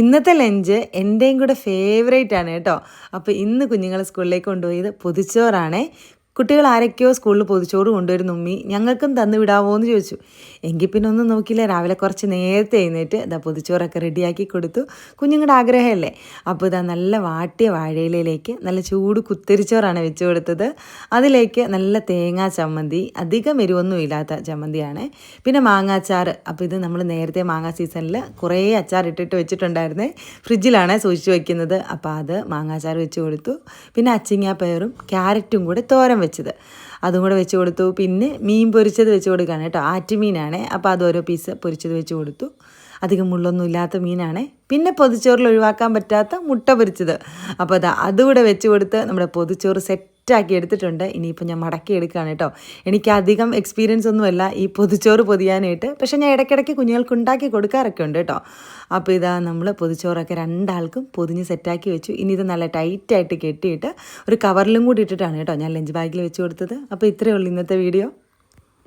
ഇന്നത്തെ ലഞ്ച് എൻ്റെയും കൂടെ ഫേവറേറ്റ് ആണ് കേട്ടോ. അപ്പോൾ ഇന്ന് കുഞ്ഞുങ്ങളെ സ്കൂളിലേക്ക് കൊണ്ടുപോയത് പൊതിച്ചോറാണേ. കുട്ടികൾ ആരൊക്കെയോ സ്കൂളിൽ പൊതിച്ചോറ് കൊണ്ടുവരുന്നു ഉമ്മി, ഞങ്ങൾക്കും തന്നു വിടാമോ എന്ന് ചോദിച്ചു. എങ്കിൽ പിന്നെ ഒന്നും നോക്കിയില്ല, രാവിലെ കുറച്ച് നേരത്തെ എഴുന്നേറ്റ് ഇതാ പൊതിച്ചോറൊക്കെ റെഡിയാക്കി കൊടുത്തു. കുഞ്ഞുങ്ങളുടെ ആഗ്രഹമല്ലേ. അപ്പോൾ ഇതാ നല്ല വാട്ടിയ വാഴയിലയിലേക്ക് നല്ല ചൂട് കുത്തരിച്ചോറാണ് വെച്ച് കൊടുത്തത്. അതിലേക്ക് നല്ല തേങ്ങാ ചമ്മന്തി, അധികം എരിവൊന്നും ഇല്ലാത്ത ചമ്മന്തിയാണ്. പിന്നെ മാങ്ങാച്ചാർ. അപ്പോൾ ഇത് നമ്മൾ നേരത്തെ മാങ്ങാ സീസണിൽ കുറേ അച്ചാർ ഇട്ടിട്ട് വെച്ചിട്ടുണ്ടായിരുന്നേ, ഫ്രിഡ്ജിലാണ് സൂക്ഷിച്ച് വയ്ക്കുന്നത്. അപ്പോൾ അത് മാങ്ങാച്ചാർ വെച്ച് കൊടുത്തു. പിന്നെ അച്ചിങ്ങ പയറും ക്യാരറ്റും കൂടെ തോരൻ വെച്ചത്, അതും കൂടെ വെച്ച് കൊടുത്തു. പിന്നെ മീൻ പൊരിച്ചത് വെച്ച് കൊടുക്കുകയാണ് കേട്ടോ, ആറ്റുമീനാണ്. അപ്പോൾ അത് ഓരോ പീസ് പൊരിച്ചത് വെച്ച് കൊടുത്തു. അധികം മുള്ളൊന്നും ഇല്ലാത്ത മീനാണ്. പിന്നെ പൊതിച്ചോറിൽ ഒഴിവാക്കാൻ പറ്റാത്ത മുട്ട പൊരിച്ചത്. അപ്പോൾ അതുകൂടെ വെച്ച് കൊടുത്ത് നമ്മുടെ പൊതിച്ചോറ് സെറ്റാക്കി എടുത്തിട്ടുണ്ട്. ഇനിയിപ്പോൾ ഞാൻ മടക്കി എടുക്കുകയാണ് കേട്ടോ. എനിക്ക് അധികം എക്സ്പീരിയൻസ് ഒന്നുമല്ല ഈ പൊതിച്ചോറ് പൊതിയാനായിട്ട്, പക്ഷേ ഞാൻ ഇടയ്ക്കിടയ്ക്ക് കുഞ്ഞുങ്ങൾക്ക് ഉണ്ടാക്കി കൊടുക്കാറൊക്കെ ഉണ്ട് കേട്ടോ. അപ്പോൾ നമ്മൾ പൊതിച്ചോറൊക്കെ രണ്ടാൾക്കും പൊതിഞ്ഞ് സെറ്റാക്കി വെച്ചു. ഇനി ഇത് നല്ല ടൈറ്റായിട്ട് കെട്ടിയിട്ട് ഒരു കവറിലും കൂടി ഇട്ടിട്ടാണ് കേട്ടോ ഞാൻ ലഞ്ച് ബാഗിൽ വെച്ച് കൊടുത്തത്. അപ്പോൾ ഇത്രയേ ഉള്ളൂ ഇന്നത്തെ വീഡിയോ.